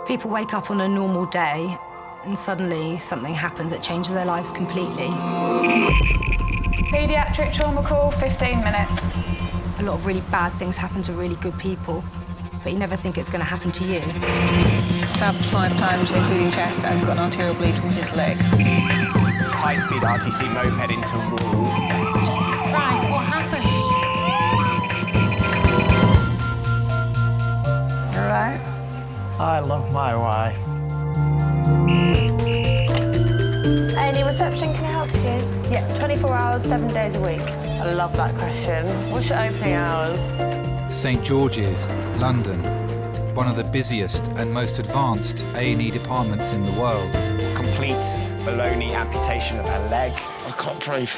People wake up on a normal day and suddenly something happens that changes their lives completely. Paediatric trauma call, 15 minutes. A lot of really bad things happen to really good people, but you never think it's going to happen to you. Stabbed 5 times, including chest, and he's got an arterial bleed from his leg. High-speed RTC moped into a wall. Jesus Christ, what happened? You all right? I love my wife. A&E reception, can I help you? Yeah, 24 hours, 7 days a week. I love that question. What's your opening hours? St George's, London. One of the busiest and most advanced A&E departments in the world. Complete baloney amputation of her leg. I can't breathe.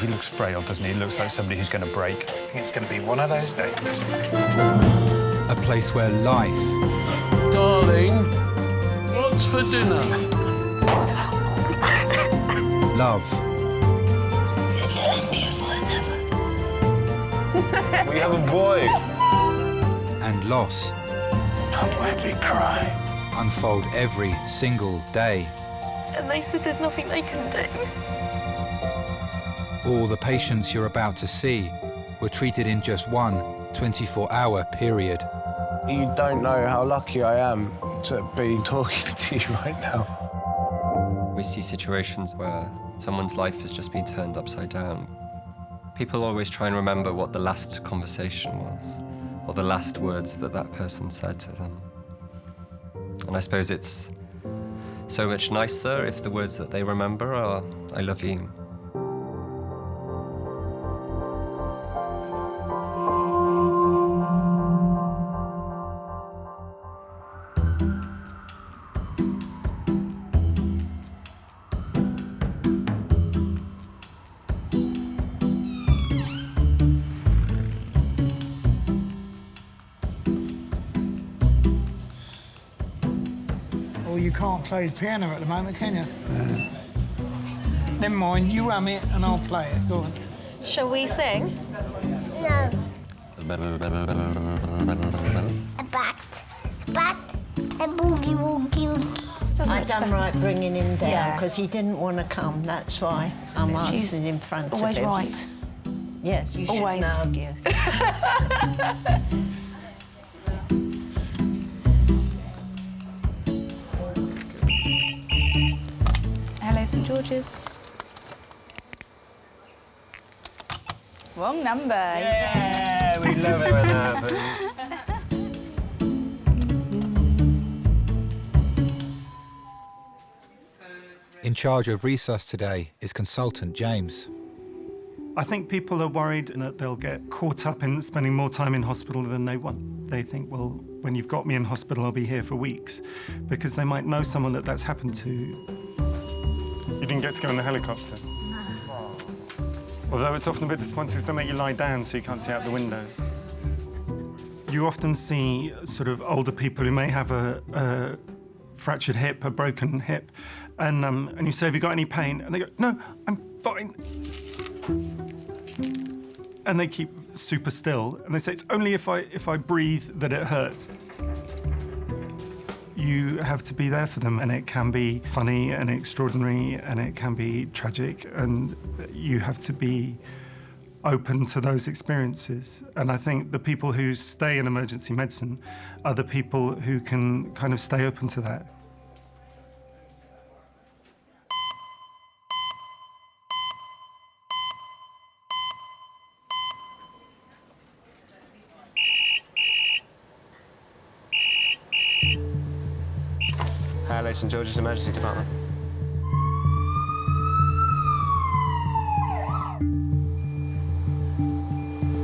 He looks frail, doesn't he? He looks like somebody who's going to break. I think it's going to be one of those days. A place where life, Darling, what's for dinner? love, It's still as beautiful as ever. We have a boy. and loss Don't make me cry. unfold every single day. And they said there's nothing they can do. All the patients you're about to see were treated in just one 24-hour period. You don't know how lucky I am to be talking to you right now. We see situations where someone's life has just been turned upside down. People always try and remember what the last conversation was, or the last words that that person said to them. And I suppose it's so much nicer if the words that they remember are, "I love you." You can't play the piano at the moment, can you? Never mind, you hum it and I'll play it. Go on. Shall we sing? No. A bat. A boogie woogie woogie. I done right bringing him down because he didn't want to come. That's why I'm asking in front of him. Always right. Yes, you shouldn't Always. argue. Hello, St George's. Wrong number. Yeah, we love it when that happens. In charge of resus today is consultant James. I think people are worried that they'll get caught up in spending more time in hospital than they want. They think, well, when you've got me in hospital, I'll be here for weeks, because they might know someone that's happened to. You didn't get to go in the helicopter? No. Although it's often a bit disappointing because they make you lie down so you can't see out the window. You often see sort of older people who may have a fractured hip, a broken hip, and you say, have you got any pain? And they go, no, I'm fine. And they keep super still, and they say, it's only if I breathe that it hurts. You have to be there for them, and it can be funny and extraordinary, and it can be tragic, and you have to be open to those experiences. And I think the people who stay in emergency medicine are the people who can kind of stay open to that. Hello, St George's Emergency Department.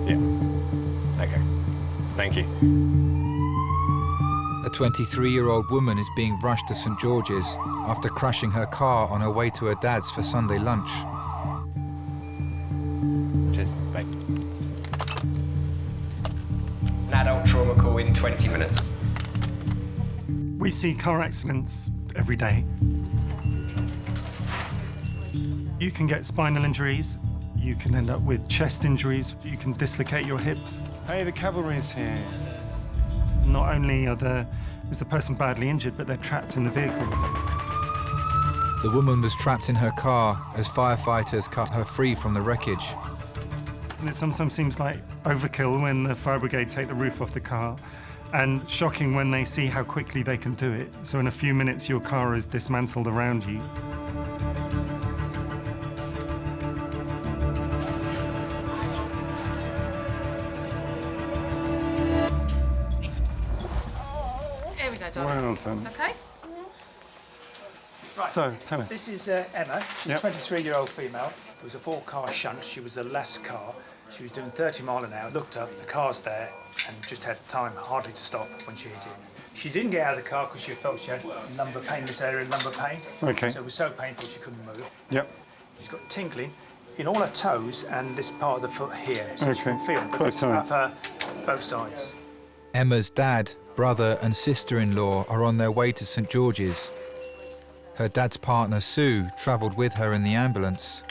Yeah. Okay. Thank you. A 23-year-old woman is being rushed to St George's after crashing her car on her way to her dad's for Sunday lunch. Cheers. Bye. An adult trauma call in 20 minutes. We see car accidents every day. You can get spinal injuries, you can end up with chest injuries, you can dislocate your hips. Hey, the cavalry's here. Not only are there Is the person badly injured, but they're trapped in the vehicle? The woman was trapped in her car as firefighters cut her free from the wreckage. And it sometimes seems like overkill when the fire brigade take the roof off the car, and shocking when they see how quickly they can do it. So in a few minutes, your car is dismantled around you. Here we go, darling. Well done. Okay. Right. So, tell us. This is Emma. She's Yep. a 23-year-old female. It was a 4-car shunt. She was the last car. She was doing 30 mile an hour. Looked up, the car's there, and just had time hardly to stop when she hit it. She didn't get out of the car because she felt she had lumbar pain, this area, lumbar pain. Okay. So it was so painful she couldn't move. Yep. She's got tingling in all her toes and this part of the foot here. So she Okay. can feel but Both it's sides. both sides. Emma's dad, brother and sister-in-law are on their way to St George's. Her dad's partner, Sue, travelled with her in the ambulance.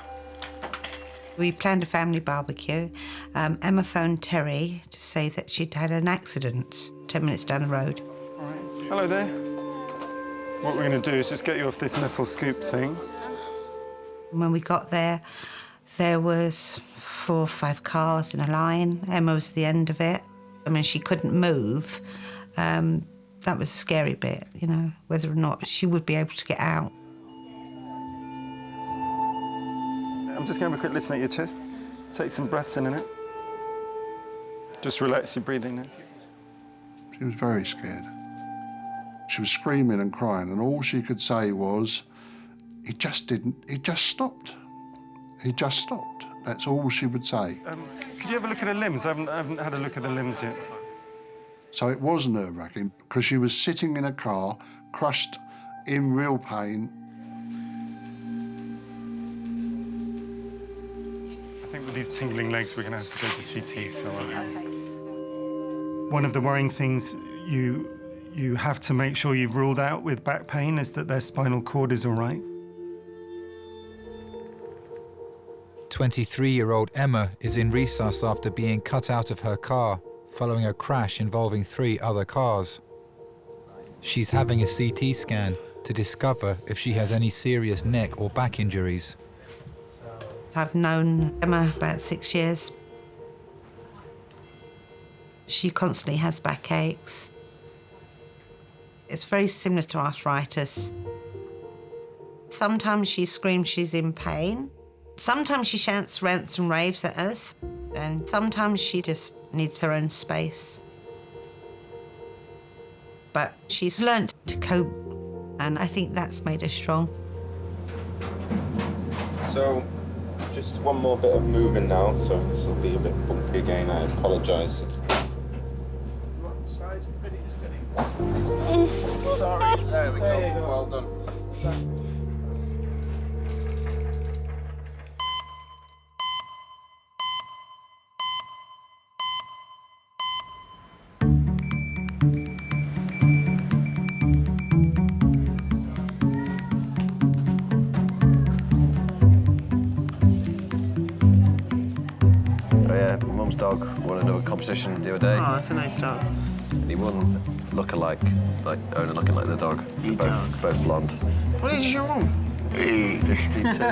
We planned a family barbecue. Emma phoned Terry to say that she'd had an accident 10 minutes down the road. All right. Hello there. What we're going to do is just get you off this metal scoop thing. When we got there, there was 4 or 5 cars in a line. Emma was at the end of it. I mean, she couldn't move. That was a scary bit, you know, whether or not she would be able to get out. I'm just going to have a quick listen at your chest. Take some breaths in it. Just relax your breathing now. She was very scared. She was screaming and crying, and all she could say was, it just stopped. He just stopped. That's all she would say. Could you have a look at her limbs? I haven't had a look at the limbs yet. So it was nerve-wracking because she was sitting in a car, crushed in real pain. I think with these tingling legs, we're going to have to go to CT. So, one of the worrying things you have to make sure you've ruled out with back pain is that their spinal cord is all right. 23-year-old Emma is in resus after being cut out of her car following a crash involving 3 other cars. She's having a CT scan to discover if she has any serious neck or back injuries. I've known Emma about 6 years. She constantly has backaches. It's very similar to arthritis. Sometimes she screams she's in pain. Sometimes she shouts, rants and raves at us. And sometimes she just needs her own space. But she's learnt to cope, and I think that's made her strong. So, just one more bit of moving now, so this will be a bit bumpy again, I apologise. Sorry, there we go, well done. Mum's dog won another competition the other day. Oh, that's a nice dog. And he won look-alike, like owner looking like the dog. Both blonde. What age is your mum? 52.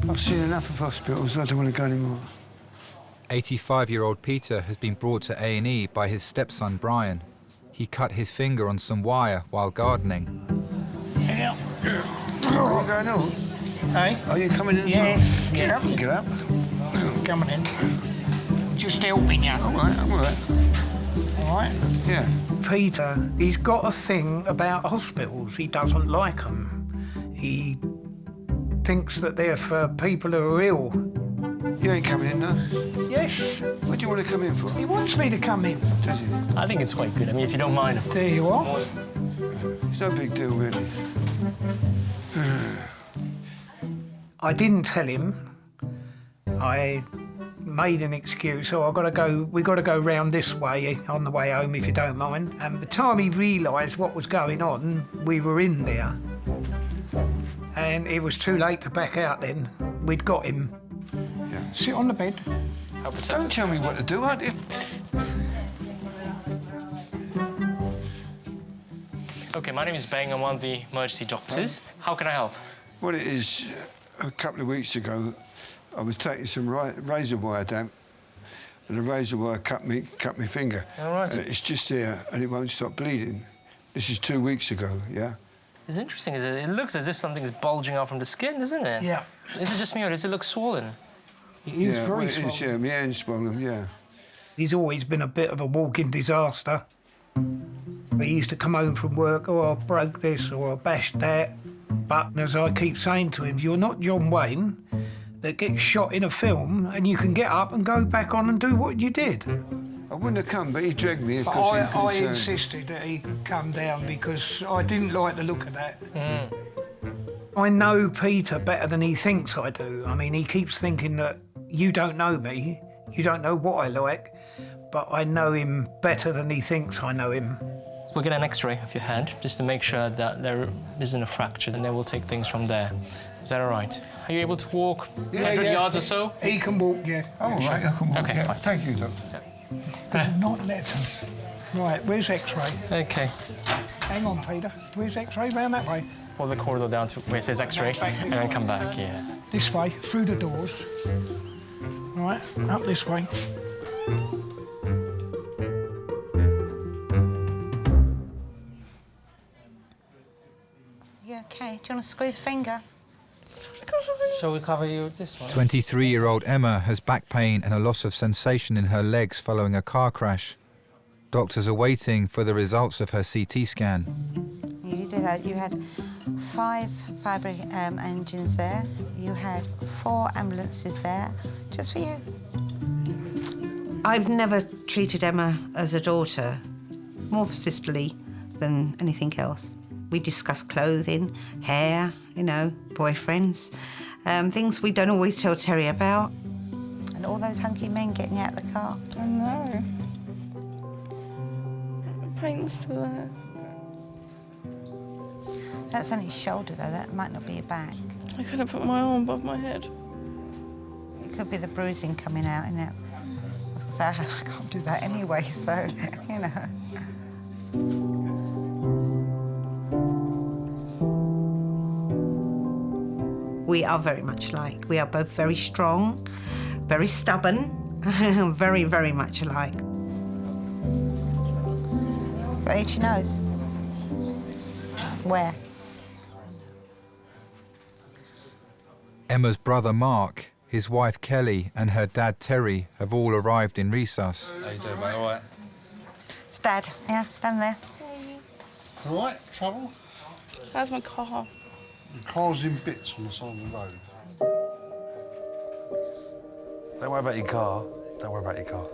I've seen enough of hospitals, I don't want to go anymore. 85-year-old Peter has been brought to A&E by his stepson Brian. He cut his finger on some wire while gardening. Yeah. What's going on? Hey? Are you coming in? Yes. Get up, get up. Coming in. Just helping you. All right, I'm all right. All right? Yeah. Peter, he's got a thing about hospitals. He doesn't like them. He thinks that they're for people who are ill. You ain't coming in, no? Yes. What do you want to come in for? He wants me to come in. Does he? I think it's quite good. I mean, if you don't mind. There you are. It's no big deal, really. I didn't tell him. I made an excuse, so we got to go round this way on the way home, if you don't mind. And by the time he realised what was going on, we were in there. And it was too late to back out then. we'd got him. Yeah. Sit on the bed. Don't tell me what to do, aren't you? OK, my name is Bang. I'm one of the emergency doctors. How can I help? What it is, a couple of weeks ago, I was taking some razor wire down, and the razor wire cut me finger. All right. It's just there, and it won't stop bleeding. This is 2 weeks ago, yeah? It's interesting. It looks as if something's bulging out from the skin, doesn't it? Yeah. Is it just me, or does it look swollen? It is yeah, very well, it is, yeah, my hand's swollen, yeah. He's always been a bit of a walking disaster. He used to come home from work, oh, I broke this or I bashed that. But as I keep saying to him, you're not John Wayne that gets shot in a film and you can get up and go back on and do what you did. I wouldn't have come, but he dragged me But because I insisted that he come down because I didn't like the look of that. I know Peter better than he thinks I do. I mean, he keeps thinking that you don't know me, you don't know what I like, but I know him better than he thinks I know him. We'll get an X-ray of your head just to make sure that there isn't a fracture, and then we'll take things from there. Is that all right? Are you able to walk 100 yards or so? He can walk, yeah. Oh, right, I can walk. OK, yeah. fine. Thank you, Doctor. Do not let him. Right, where's X-ray? OK. Hang on, Peter. Where's X-ray? Round that way. Follow the corridor down to where it says X-ray, and then come back, yeah. This way, through the doors. All right, up this way. You okay? Do you want to squeeze a finger? Shall we cover you with this one? 23-year-old Emma has back pain and a loss of sensation in her legs following a car crash. Doctors are waiting for the results of her CT scan. You had 5 fire engines there. You had 4 ambulances there, just for you. I've never treated Emma as a daughter, more sisterly than anything else. We discuss clothing, hair, you know, boyfriends, things we don't always tell Terry about. And all those hunky men getting out of the car. I know. The pain's still there. That's only his shoulder, though. That might not be your back. I couldn't put my arm above my head. It could be the bruising coming out, innit? I was going to say, I can't do that anyway, so, you know. We are very much alike. We are both very strong, very stubborn, very, very much alike. Got an itchy nose? Where? Emma's brother Mark, his wife Kelly and her dad Terry have all arrived in Resus. How you doing, mate? All right? It's Dad. Yeah, stand there. All right? Trouble? How's my car? The car's in bits on the side of the road. Don't worry about your car. Don't worry about your car.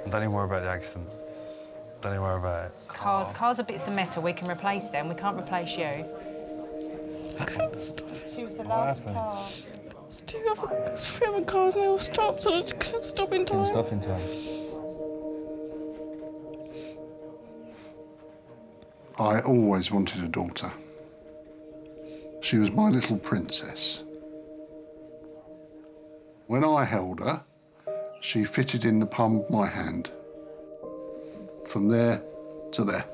And don't even worry about the accident. Don't even worry about it. Cars are bits of metal. We can replace them. We can't replace you. She was the last car. There's 2 other cars and they all stopped, so I just couldn't stop in time. Couldn't stop in time. I always wanted a daughter. She was my little princess. When I held her, she fitted in the palm of my hand. From there to there.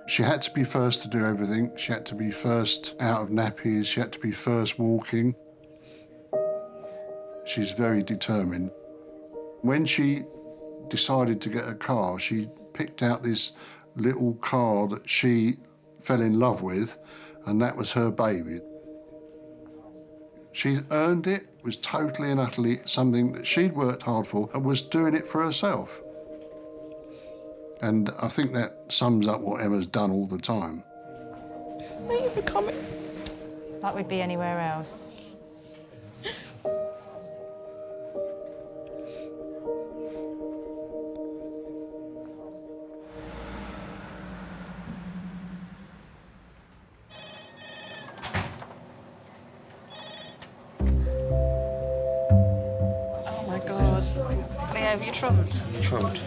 She had to be first to do everything. She had to be first out of nappies. She had to be first walking. She's very determined. When she decided to get a car, she picked out this little car that she fell in love with, and that was her baby. She earned it, was totally and utterly something that she'd worked hard for and was doing it for herself. And I think that sums up what Emma's done all the time. Thank you for coming. Like we'd be anywhere else. Oh my God. Leo, have you trumped? Trumped.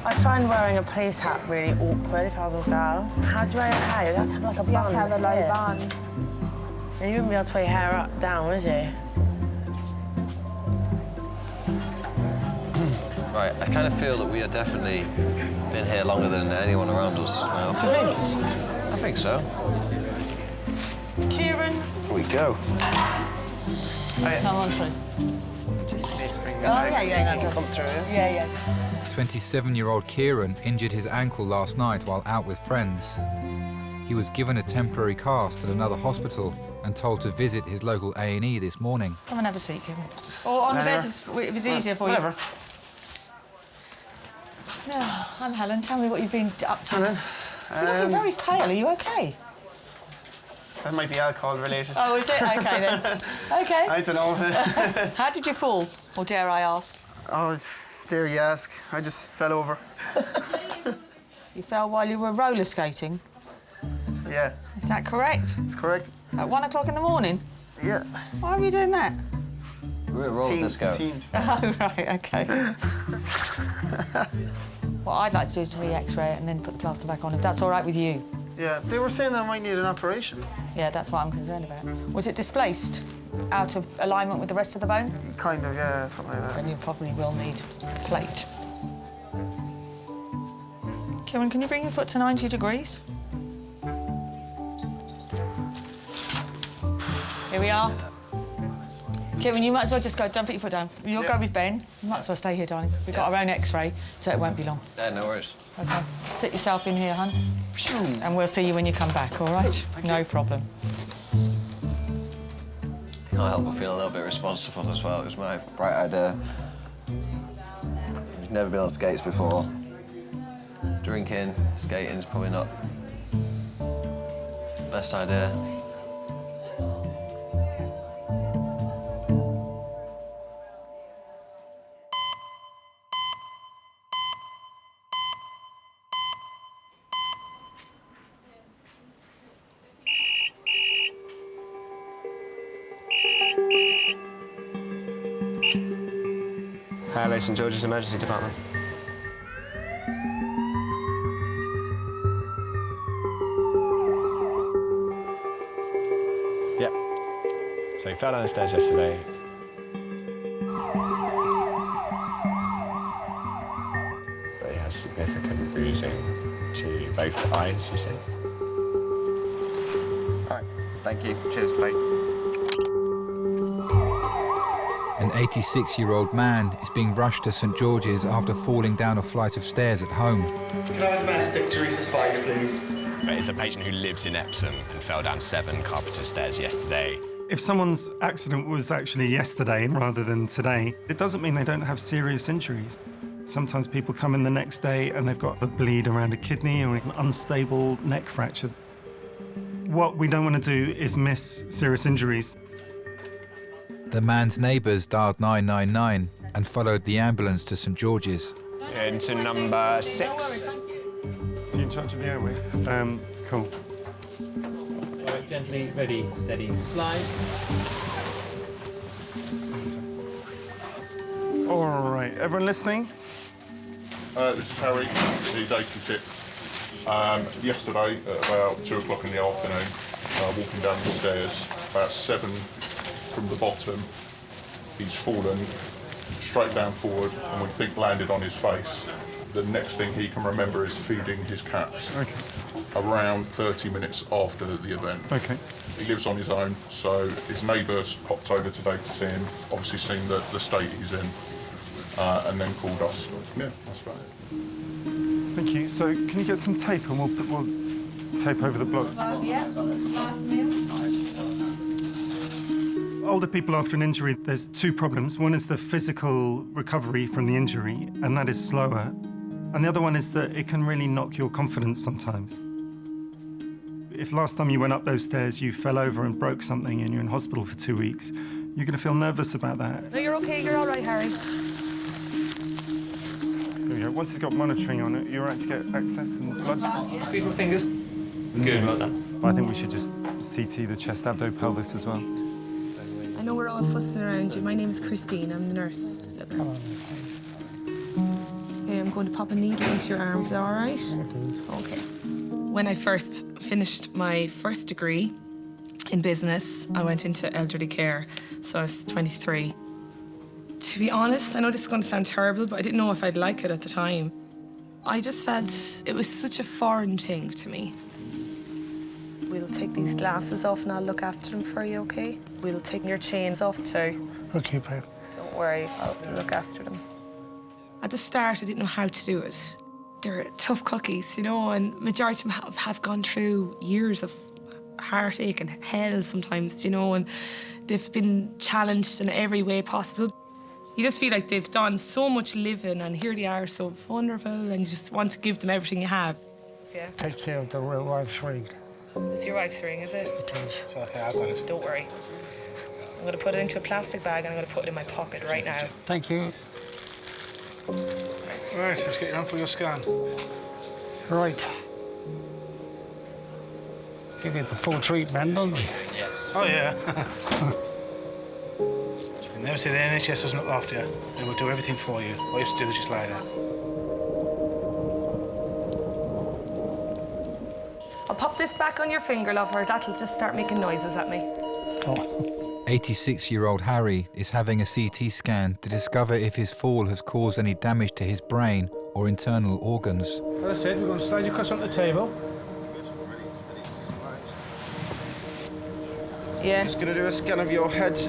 I find wearing a police hat really awkward if I was a girl. How do you wear your hair? You have to have like a bun. You have to have a low here. bun. And you wouldn't be able to wear your hair up, down, would you? Right, I kind of feel that we are definitely been here longer than anyone around us now. Do you think? I think so. Kieran. Here we go. Come on through. Come through, Yeah. 27-year-old Kieran injured his ankle last night while out with friends. He was given a temporary cast at another hospital and told to visit his local A&E this morning. Come and have a seat, Kieran. Or on the bed, if it was easier for you. Whatever. No, I'm Helen. Tell me what you've been up to. Helen, You're looking very pale. Are you OK? that might be alcohol related. Oh, is it? OK, then. OK. I don't know. How did you fall? Or dare I ask? Oh, dare you ask? I just fell over. You fell while you were roller skating? Yeah. Is that correct? It's correct. At 1 o'clock in the morning? Yeah. Why were you doing that? We're at roller disco. Oh, right, OK. What I'd like to do is to see X-ray it and then put the plaster back on, if that's all right with you. Yeah, they were saying I might need an operation. Yeah, that's what I'm concerned about. Was it displaced? Out of alignment with the rest of the bone? Kind of, yeah, something like that. Then you probably will need a plate. Kieran, can you bring your foot to 90 degrees? Here we are. Kieran, you might as well just go. Don't put your foot down. You'll go with Ben. You might as well stay here, darling. We've got our own X-ray, so it won't be long. Yeah, no worries. OK. Sit yourself in here, hon. And we'll see you when you come back, all right? No problem. Can't help but feel a little bit responsible as well. It was my bright idea. I've never been on skates before. Drinking, skating is probably not the best idea. Hello, St Georges Emergency Department. Yep. So he fell down the stairs yesterday. But he has significant bruising to both eyes, you see. All right, thank you. Cheers, mate. An 86-year-old man is being rushed to St George's after falling down a flight of stairs at home. Can I have a domestic to recess 5, please? It's a patient who lives in Epsom and fell down 7 carpenter stairs yesterday. If someone's accident was actually yesterday rather than today, it doesn't mean they don't have serious injuries. Sometimes people come in the next day and they've got a bleed around a kidney or an unstable neck fracture. What we don't want to do is miss serious injuries. The man's neighbours dialed 999 and followed the ambulance to St George's. Into number 6. So you in charge of the airway? Cool. Right, gently, ready, steady, slide. All right, everyone listening? This is Harry. He's 86. Yesterday, at about 2 o'clock in the afternoon, walking down the stairs, about 7 from the bottom, he's fallen straight down forward and we think landed on his face. The next thing he can remember is feeding his cats. Okay. Around 30 minutes after the event. Okay. He lives on his own, so his neighbours popped over today to see him, obviously seen the state he's in, and then called us. Yeah, that's about it. Thank you. So can you get some tape and we'll tape over the blocks? Yeah. Older people after an injury, there's 2 problems. One is the physical recovery from the injury, and that is slower. And the other one is that it can really knock your confidence sometimes. If last time you went up those stairs, you fell over and broke something and you're in hospital for 2 weeks, you're going to feel nervous about that. No, you're OK. You're all right, Harry. There we go. Once it's got monitoring on it, you're all right to get access and blood? Squeeze my fingers. Good, well done. I think we should just CT the chest abdo-pelvis as well. I know we're all fussing around you. My name's Christine. I'm the nurse. going to pop a needle into your arm. Is that all right? Okay. When I first finished my first degree in business, I went into elderly care, so I was 23. To be honest, I know this is going to sound terrible, but I didn't know if I'd like it at the time. I just felt it was such a foreign thing to me. We'll take these glasses off and I'll look after them for you, OK? We'll take your chains off too. OK, babe. Don't worry, I'll look after them. At the start, I didn't know how to do it. They're tough cookies, you know, and majority of them have gone through years of heartache and hell sometimes, you know, and they've been challenged in every way possible. You just feel like they've done so much living and here they are so vulnerable and you just want to give them everything you have. Yeah. Take care of the real wife's ring. It's your wife's ring, is it? It is. It's OK, I've got it. Don't worry. I'm going to put it into a plastic bag and I'm going to put it in my pocket right now. Thank you. Right, let's get you on for your scan. Right. You get the full treatment, don't we? Yes. Oh, yeah. You never say the NHS doesn't look after you. They will do everything for you. All you have to do is just lie there. I'll pop this back on your finger, lover. That'll just start making noises at me. Oh. 86-year-old Harry is having a CT scan to discover if his fall has caused any damage to his brain or internal organs. As I said, we're going to slide you across onto the table. Yeah. Just going to do a scan of your head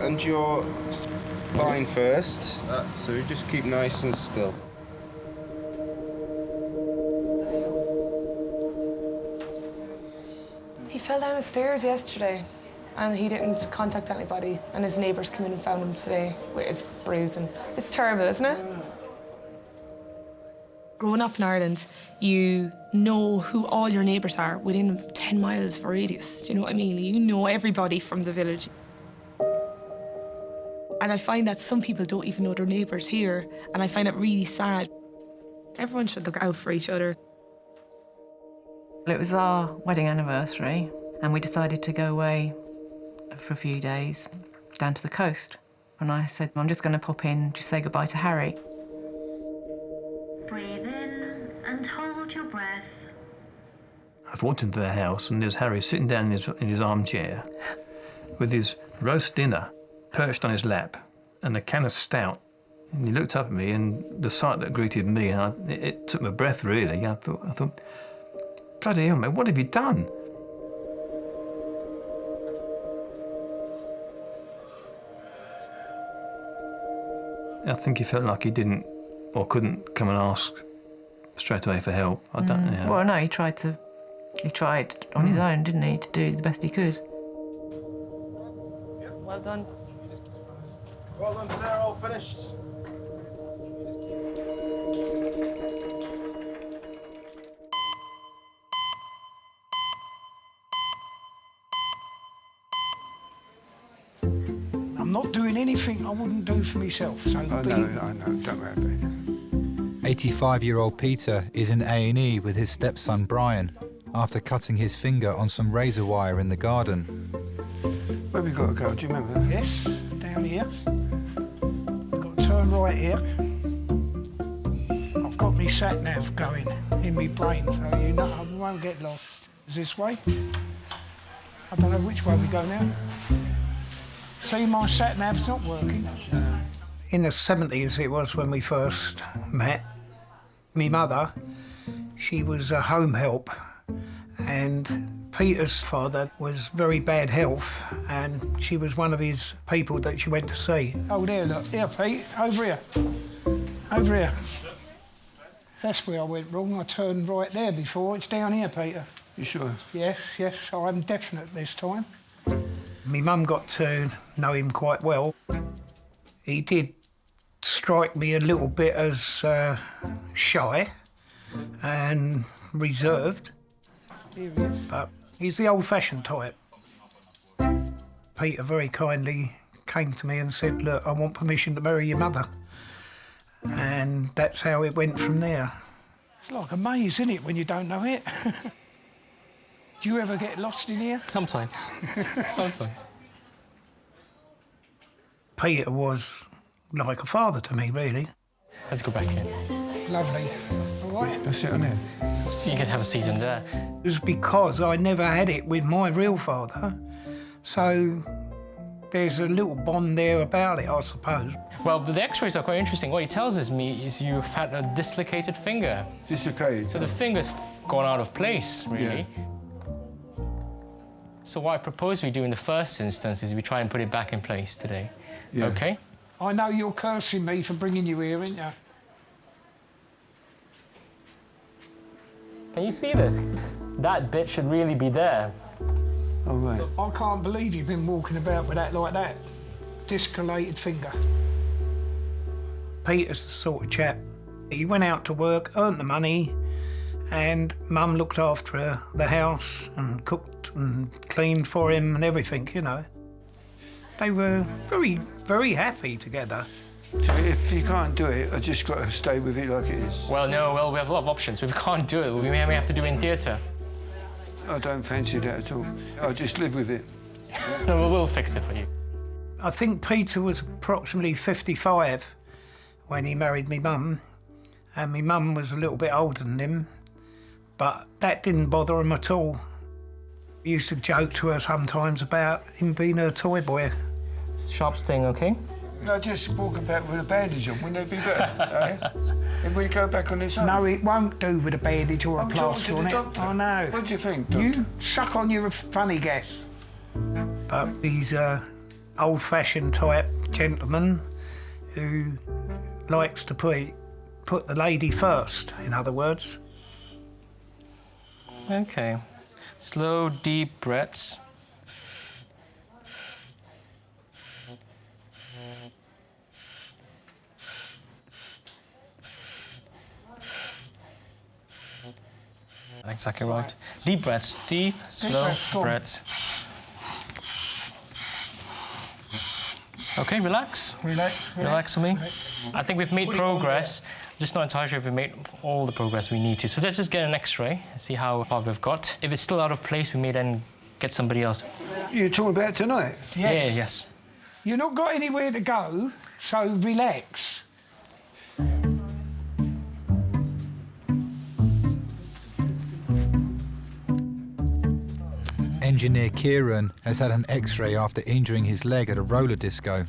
and your spine first. So just keep nice and still. He fell down the stairs yesterday and he didn't contact anybody and his neighbours came in and found him today with his bruising. It's terrible, isn't it? Growing up in Ireland, you know who all your neighbours are within 10 miles of a radius. Do you know what I mean? You know everybody from the village. And I find that some people don't even know their neighbours here, and I find it really sad. Everyone should look out for each other. It was our wedding anniversary, and we decided to go away for a few days down to the coast. And I said, I'm just going to pop in to say goodbye to Harry. Breathe in and hold your breath. I've walked into the house and there's Harry sitting down in his armchair with his roast dinner perched on his lap and a can of stout. And he looked up at me and the sight that greeted me, and it took my breath, really. I thought, bloody hell, man, what have you done? I think he felt like he didn't or couldn't come and ask straight away for help. I don't know. Well, no, he tried on his own, didn't he, to do the best he could. Well done. Well done, Sarah, all finished. I'm not doing anything I wouldn't do for myself. So I know, don't worry about it. 85-year-old Peter is in A&E with his stepson Brian after cutting his finger on some razor wire in the garden. Where we got to go, do you remember? Yes, down here. Got to turn right here. I've got my sat-nav going in my brain, so you know I won't get lost. Is this way? I don't know which way we go now. See, my sat-nav's not working. In the 70s it was when we first met. My mother, she was a home help, and Peter's father was very bad health, and she was one of his people that she went to see. Oh, there, look. Here, Pete, over here. Over here. That's where I went wrong. I turned right there before. It's down here, Peter. You sure? Yes, I'm definite this time. My mum got to know him quite well. He did strike me a little bit as shy and reserved, but he's the old-fashioned type. Peter very kindly came to me and said, look, I want permission to marry your mother. And that's how it went from there. It's like a maze, isn't it, when you don't know it? Do you ever get lost in here? Sometimes. Sometimes. Peter was like a father to me, really. Let's go back in. Lovely. All right. That's it on there. So you could have a seat in there. It was because I never had it with my real father, so there's a little bond there about it, I suppose. Well, the x-rays are quite interesting. What he tells me is you've had a dislocated finger. Dislocated? So the finger's gone out of place, really. Yeah. So what I propose we do in the first instance is we try and put it back in place today. Yeah. OK? I know you're cursing me for bringing you here, ain't you? Can you see this? That bit should really be there. Oh, right. So I can't believe you've been walking about with that like that. Dislocated finger. Peter's the sort of chap. He went out to work, earned the money, and Mum looked after the house and cooked and cleaned for him and everything, you know. They were very, very happy together. So if you can't do it, I just got to stay with it like it is? Well, no, well, we have a lot of options. If we can't do it, we may have to do it in theatre. I don't fancy that at all. I'll just live with it. No, we'll fix it for you. I think Peter was approximately 55 when he married me mum, and my mum was a little bit older than him, but that didn't bother him at all. He used to joke to her sometimes about him being her toy boy. Sharp sting, OK? No, just walk about with a bandage on, wouldn't it be better? And we go back on this side? No, it won't do with a bandage or a plaster on it. Doctor. I know. What do you think, Doctor? You suck on your funny guess. But he's a old-fashioned type gentleman who likes to put the lady first, in other words. OK. Slow, deep breaths. Exactly right. Deep breaths, deep, slow breaths. OK, relax. Relax for me. I think we've made progress. I'm just not entirely sure if we've made all the progress we need to. So let's just get an x-ray and see how far we've got. If it's still out of place, we may then get somebody else. You're talking about tonight? Yes. Yeah, yes. You've not got anywhere to go, so relax. Engineer Kieran has had an x-ray after injuring his leg at a roller disco.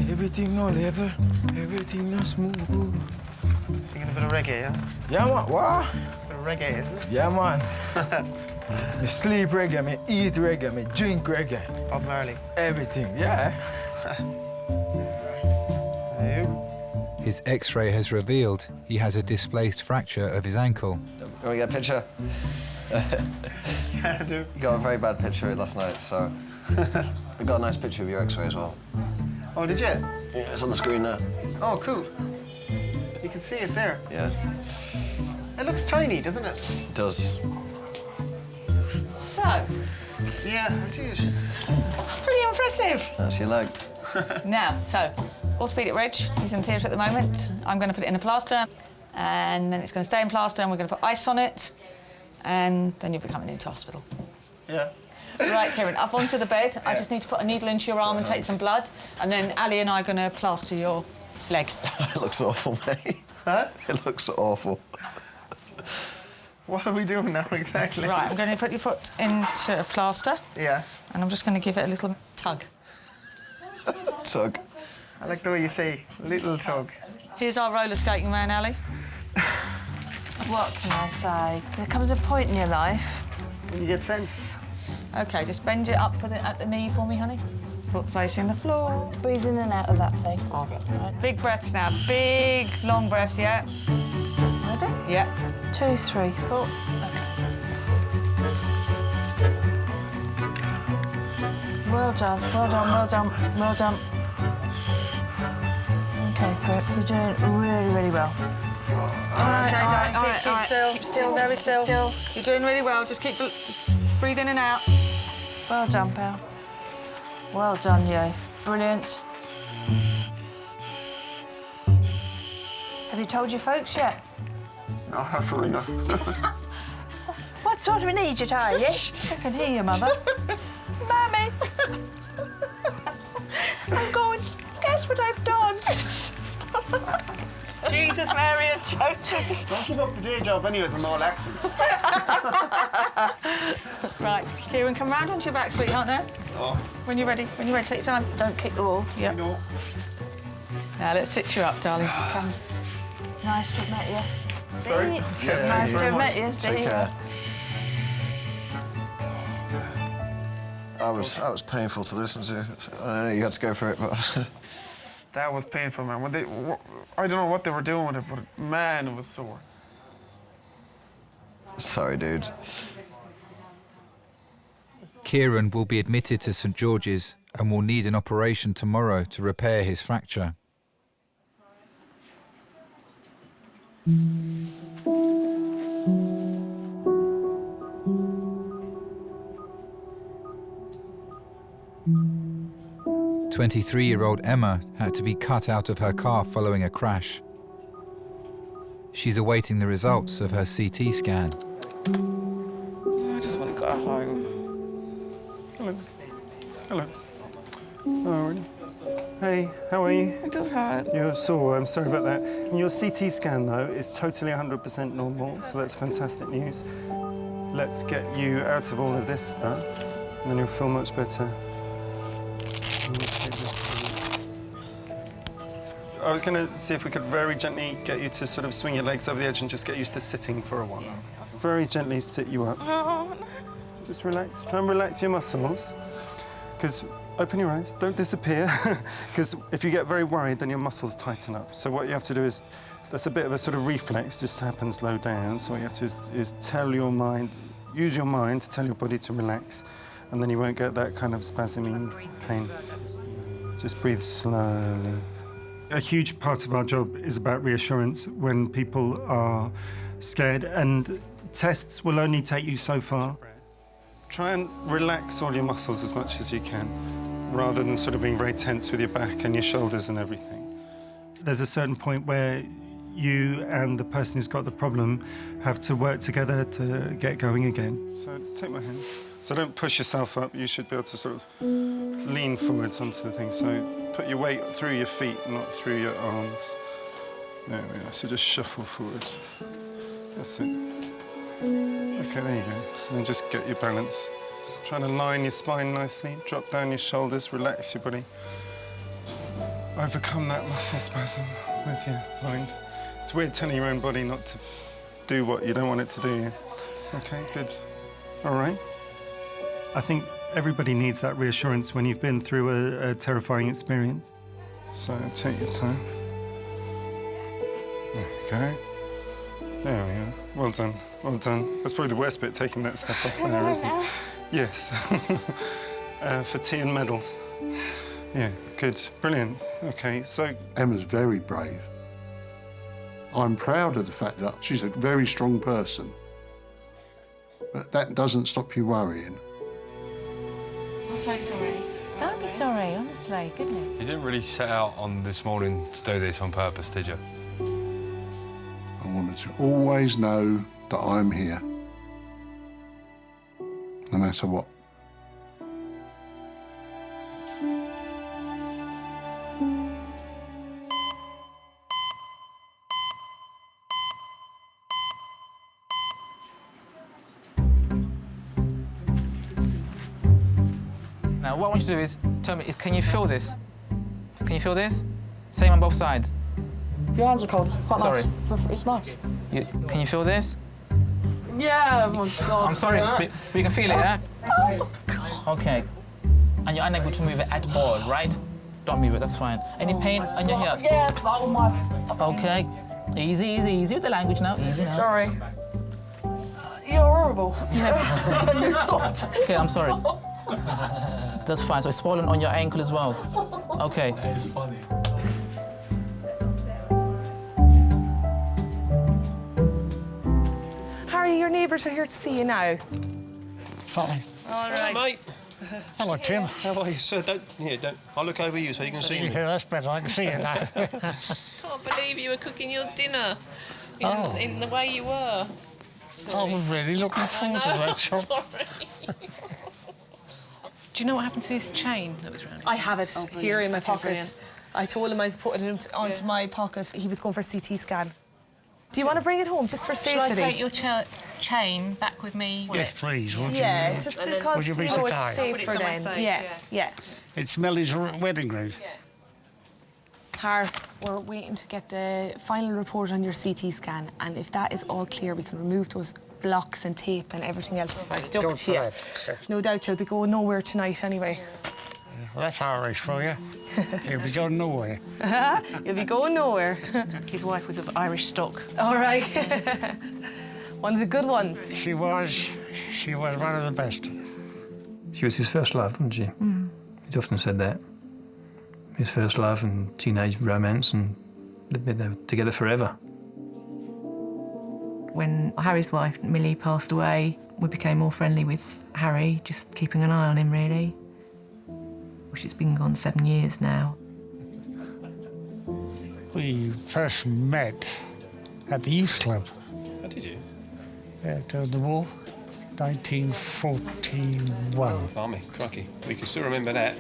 Everything on level, everything on smooth. Singing a bit of reggae, yeah? Yeah, man. What? A bit of reggae, isn't it? Yeah, man. Me sleep reggae, me eat reggae, me drink reggae. Bob Marley. Everything, yeah. His x-ray has revealed he has a displaced fracture of his ankle. Can we get a picture? Yeah, I do. You got a very bad picture last night, so... I got a nice picture of your x-ray as well. Oh, did you? Yeah, it's on the screen now. Oh, cool. You can see it there. Yeah. It looks tiny, doesn't it? It does. So, yeah, I see it. pretty impressive. That's your leg. Now, so, orthopaedic Reg, he's in theatre at the moment. I'm going to put it in a plaster, and then it's going to stay in plaster, and we're going to put ice on it, and then you'll be coming into hospital. Yeah. Right, Kieran, up onto the bed. Yeah. I just need to put a needle into your arm and take some blood, and then Ali and I are going to plaster your leg. It looks awful, mate. Huh? It looks awful. What are we doing now, exactly? Right, I'm going to put your foot into a plaster. Yeah. And I'm just going to give it a little tug. Tug. I like the way you say little tug. Here's our roller skating man, Ali. What can I say? There comes a point in your life when you get sense. OK, just bend it up at the knee for me, honey. Foot facing the floor. Breathe in and out of that thing. Okay. Right. Big breaths now. Big, long breaths, yeah. Ready? Yeah. 2, 3, 4. OK. Well done, well done, well done, well done. OK, you're doing really, really well. All right, keep still. Keep still. Very still. Still. You're doing really well. Just keep breathe in and out. Well done, pal. Well done, you. Brilliant. Have you told your folks yet? No, absolutely not. What sort of an idiot are you? I can hear you, Mother. Mammy! I'm going, guess what I've done? Jesus, Mary and Joseph. Don't give up the day job anyways on all accents. Right, Kieran, come round onto your back, sweetheart, now. Oh. When you're ready, take your time. Don't kick the wall. Yep. No. Now, let's sit you up, darling. Come. Nice to have met you. Sorry? Yeah, nice to have met you. Take care. That was painful to listen to. I know you had to go for it, but... That was painful, man. I don't know what they were doing with it, but man, it was sore. Sorry, dude. Kieran will be admitted to St George's and will need an operation tomorrow to repair his fracture. "23-year-old Emma had to be cut out of her car following a crash. She's awaiting the results of her CT scan. I just want to go home. Hello. Hello. Oh, really? Hey, how are you? It does hurt. You're sore, I'm sorry about that. And your CT scan, though, is totally 100% normal, so that's fantastic news. Let's get you out of all of this stuff, and then you'll feel much better. I was going to see if we could very gently get you to sort of swing your legs over the edge and just get used to sitting for a while. Very gently sit you up. Oh, no. Just relax. Try and relax your muscles. Because open your eyes, don't disappear. Because if you get very worried, then your muscles tighten up. So what you have to do is, that's a bit of a sort of reflex, just happens low down. So what you have to do is tell your mind, use your mind to tell your body to relax, and then you won't get that kind of spasming pain. Just breathe slowly. A huge part of our job is about reassurance when people are scared, and tests will only take you so far. Try and relax all your muscles as much as you can, rather than sort of being very tense with your back and your shoulders and everything. There's a certain point where you and the person who's got the problem have to work together to get going again. So take my hand. So don't push yourself up. You should be able to sort of lean forwards onto the thing. So put your weight through your feet, not through your arms. There we are. So just shuffle forward. That's it. OK, there you go. And then just get your balance. Trying to line your spine nicely. Drop down your shoulders. Relax your body. Overcome that muscle spasm with your mind. It's weird telling your own body not to do what you don't want it to do. OK, good. All right. I think everybody needs that reassurance when you've been through a terrifying experience. So take your time. There you go. There we are. Well done, well done. That's probably the worst bit, taking that stuff off there, isn't it? Yes. For tea and medals. Yeah, good, brilliant. OK, so... Emma's very brave. I'm proud of the fact that she's a very strong person. But that doesn't stop you worrying. I'm so sorry. Don't be sorry, honestly, goodness. You didn't really set out on this morning to do this on purpose, did you? I wanted to always know that I'm here, no matter what. Now, what I want you to do is tell me, can you feel this? Can you feel this? Same on both sides. Your hands are cold. Quite Sorry. Nice. It's nice. Can you feel this? Yeah. Oh, God. I'm sorry, Yeah. but you can feel it, yeah? Oh, God. Okay. And you're unable to move it at all, right? Don't move it, that's fine. Any pain on your heel? Yeah, oh my. Okay. Easy, easy, easy with the language now. Easy now. Sorry. You're horrible. Yeah. You stopped. Okay, I'm sorry. That's fine. So it's swollen on your ankle as well. Okay. It's funny. Harry, your neighbours are here to see you now. Fine. All right. Mate. Hello, Tim. How are you? Sir, don't... I'll look over you so you can see me. Yeah, that's better. I can see you now. Can't believe you were cooking your dinner in the way you were. I was really looking forward to that job. Do you know what happened to his chain that was around? I have it here in my pocket. Brilliant. I told him I'd put it onto my pocket. He was going for a CT scan. Do you want to bring it home just for safety? Shall I take your chain back with me? Yes, please, won't you? Yeah, just And because, would you be so it's kind? safer Put it somewhere then. safe, Yeah. It's Millie's wedding ring. Har, we're waiting to get the final report on your CT scan, and if that is all clear, we can remove those blocks and tape and everything else stuck to you. No doubt you'll be going nowhere tonight anyway. Well, that's Irish for you. You'll be going nowhere. You'll be going nowhere. His wife was of Irish stock. All right. One of the good ones. She was one of the best. She was his first love, wasn't she? Mm. He's often said that. His first love and teenage romance, and they've been together forever. When Harry's wife, Millie, passed away, we became more friendly with Harry, just keeping an eye on him, really. Which it's been gone 7 years now. We first met at the youth club. How did you? Yeah, during the war, 1941. Blimey, crikey. We can still remember that.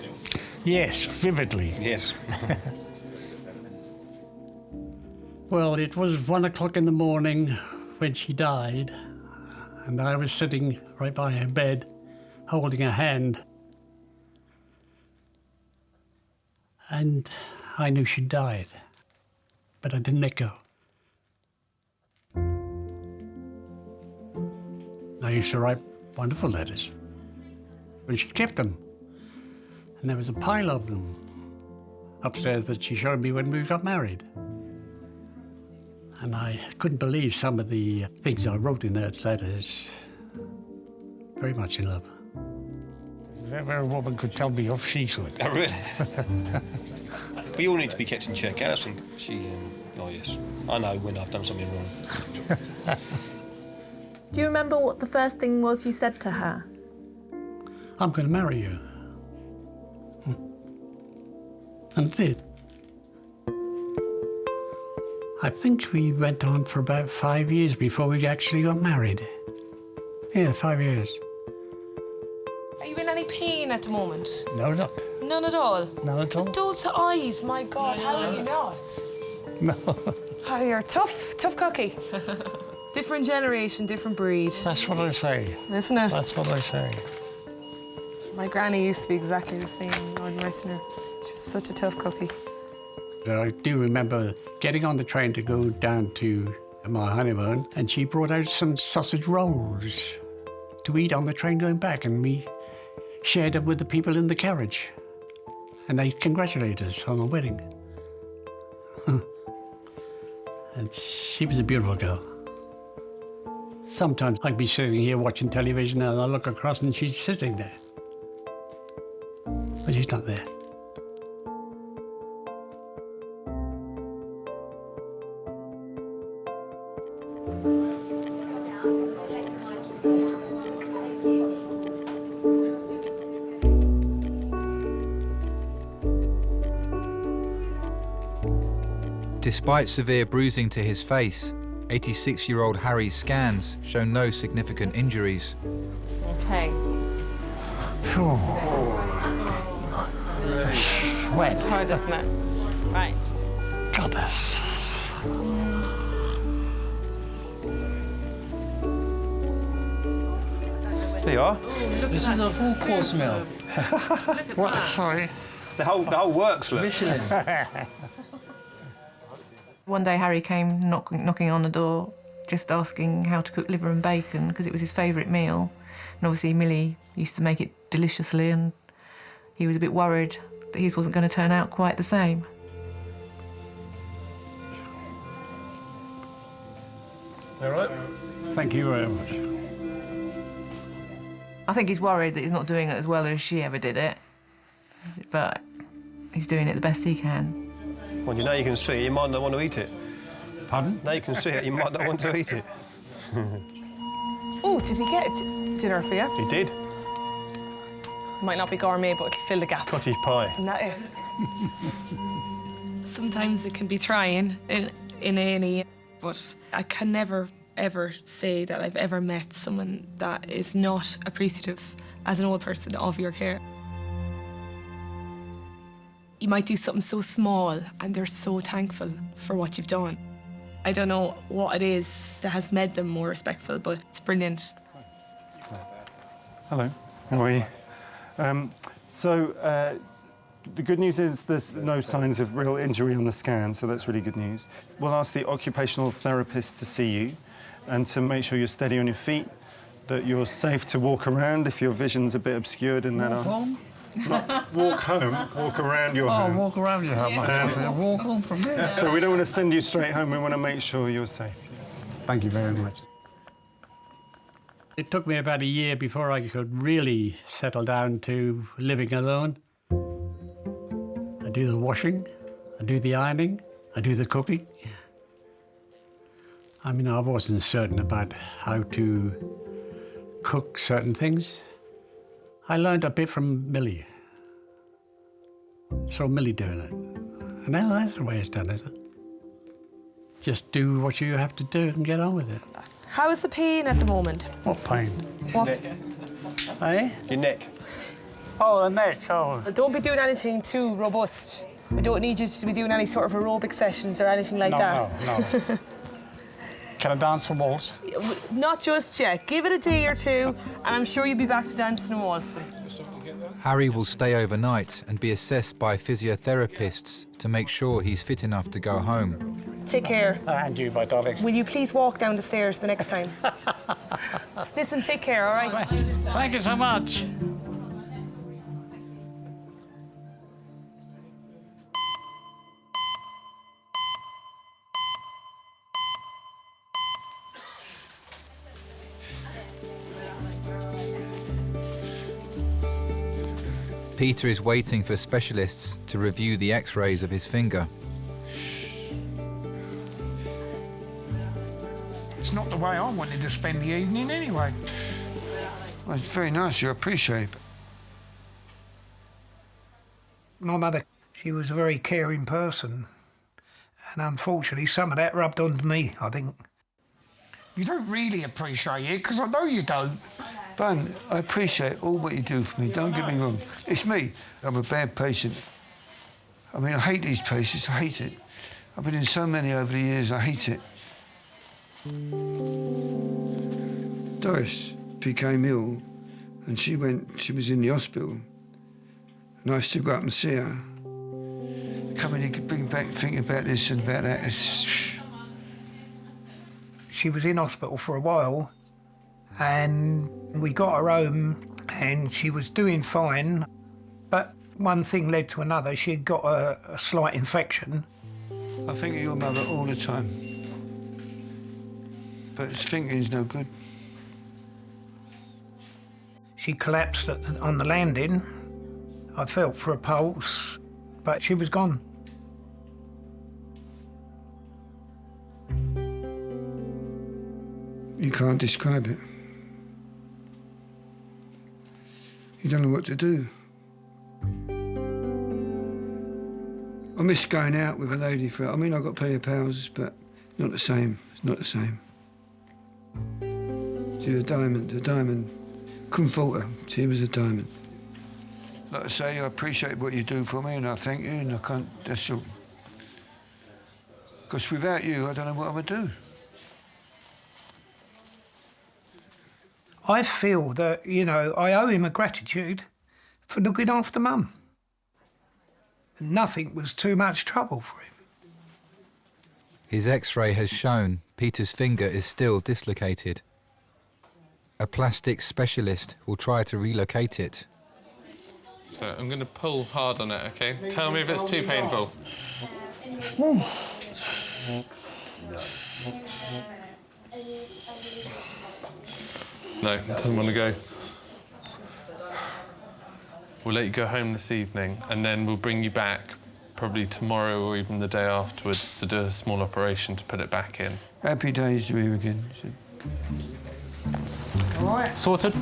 Yes, vividly. Yes. Well, it was 1 o'clock in the morning when she died, and I was sitting right by her bed, holding her hand. And I knew she'd died, but I didn't let go. I used to write wonderful letters, but she kept them. And there was a pile of them upstairs that she showed me when we got married. And I couldn't believe some of the things I wrote in those letters. Very much in love. If ever a woman could tell me off, she could. Oh, really? We all need to be kept in check. Alison, oh yes, I know when I've done something wrong. Do you remember what the first thing was you said to her? I'm going to marry you. And did. I think we went on for about 5 years before we actually got married. Yeah, 5 years. Are you in any pain at the moment? No, no. None at all? None at all. But those eyes, my God, how are you not? No. Oh, you're a tough cookie. Different generation, different breed. That's what I say. Isn't it? That's what I say. My granny used to be exactly the same, Lord mercy her. She was such a tough cookie. I do remember getting on the train to go down to my honeymoon, and she brought out some sausage rolls to eat on the train going back, and we shared them with the people in the carriage. And they congratulated us on our wedding. And she was a beautiful girl. Sometimes I'd be sitting here watching television and I look across and she's sitting there. But she's not there. Despite severe bruising to his face, 86-year-old Harry's scans show no significant injuries. Okay. Wet. It's hard, isn't it? Right. God, that's... There you are. This is a full-course meal. What? Sorry. The whole works, look. Michelin. One day Harry came knocking on the door, just asking how to cook liver and bacon, because it was his favourite meal. And obviously Millie used to make it deliciously, and he was a bit worried that his wasn't going to turn out quite the same. All right? Thank you very much. I think he's worried that he's not doing it as well as she ever did it, but he's doing it the best he can. Well, now you can see it, you might not want to eat it. Pardon? Now you can see it, you might not want to eat it. Oh, did he get dinner for you? He did. Might not be gourmet, but it'll fill the gap. Cottage pie. Isn't that it? Sometimes it can be trying in A&E, but I can never, ever say that I've ever met someone that is not appreciative as an old person of your care. You might do something so small and they're so thankful for what you've done. I don't know what it is that has made them more respectful, but it's brilliant. Hello, how are you? The good news is there's no signs of real injury on the scan, so that's really good news. We'll ask the occupational therapist to see you and to make sure you're steady on your feet, that you're safe to walk around if your vision's a bit obscured in that. Walk home? Not walk home, walk around your home. Oh, walk around your home. Walk home from there. So we don't want to send you straight home, we want to make sure you're safe. Thank you very much. It took me about a year before I could really settle down to living alone. I do the washing, I do the ironing, I do the cooking. I mean, I wasn't certain about how to cook certain things. I learned a bit from Millie. Saw Millie doing it. And now that's the way it's done, isn't it? Just do what you have to do and get on with it. How is the pain at the moment? What pain? What? Eh? Your neck. Oh, the neck, oh. Don't be doing anything too robust. We don't need you to be doing any sort of aerobic sessions or anything like that. No. Can I dance and waltz? Not just yet. Give it a day or two, and I'm sure you'll be back to dancing and waltzing. Harry will stay overnight and be assessed by physiotherapists to make sure he's fit enough to go home. Take care. And you, my darling. Will you please walk down the stairs the next time? Listen, take care, all right? Thank you so much. Peter is waiting for specialists to review the x-rays of his finger. It's not the way I wanted to spend the evening anyway. Well, it's very nice, you appreciate it. My mother, she was a very caring person. And unfortunately, some of that rubbed onto me, I think. You don't really appreciate it, because I know you don't. Bun, I appreciate all what you do for me, don't get me wrong. It's me. I'm a bad patient. I mean, I hate these patients, I hate it. I've been in so many over the years, I hate it. Doris became ill, and she was in the hospital. And I still go up and see her. Coming in, bring back, thinking about this and about that. She was in hospital for a while, and we got her home, and she was doing fine. But one thing led to another. She had got a slight infection. I think of your mother all the time. But thinking's no good. She collapsed on the landing. I felt for a pulse, but she was gone. You can't describe it. You don't know what to do. I miss going out with a lady I mean, I've got plenty of pals, but not the same. It's not the same. She was a diamond. Couldn't fault her. She was a diamond. Like I say, I appreciate what you do for me, and I thank you, and I can't, that's all. Because without you, I don't know what I would do. I feel that, you know, I owe him a gratitude for looking after Mum. Nothing was too much trouble for him. His x-ray has shown Peter's finger is still dislocated. A plastic specialist will try to relocate it. So I'm going to pull hard on it, okay? Tell me if it's too painful. No, it doesn't want to go. We'll let you go home this evening, and then we'll bring you back probably tomorrow or even the day afterwards to do a small operation to put it back in. Happy days to you again. All right. Sorted?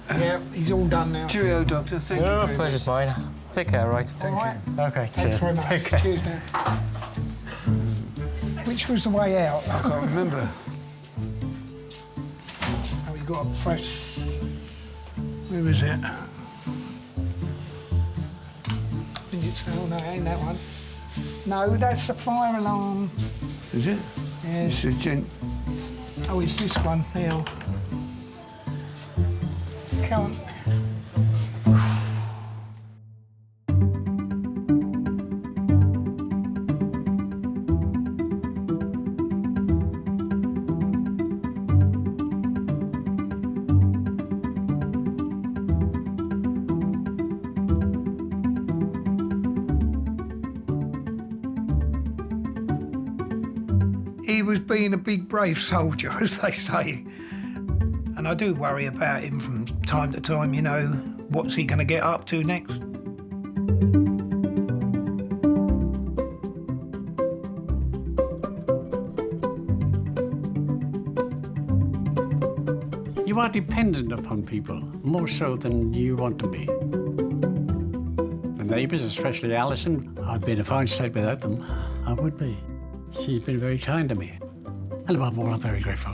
Yeah, he's all done now. Cheerio, Doctor. Thank you. No, very pleasure's mine. Take care, right? Thank you. OK, Thanks cheers. very much. Take care. Cheers, now. Which was the way out? I can't remember. Oh, we got a fresh... Where was it? digits. Oh, no, ain't that one. No, that's the fire alarm. Is it? Yeah. It's a gent. Oh, it's this one here. Can't. He was being a big, brave soldier, as they say. And I do worry about him from time to time, you know, what's he going to get up to next? You are dependent upon people, more so than you want to be. The neighbours, especially Alison, I'd be in a fine state without them. I would be. She's been very kind to me. And above all, I'm very grateful.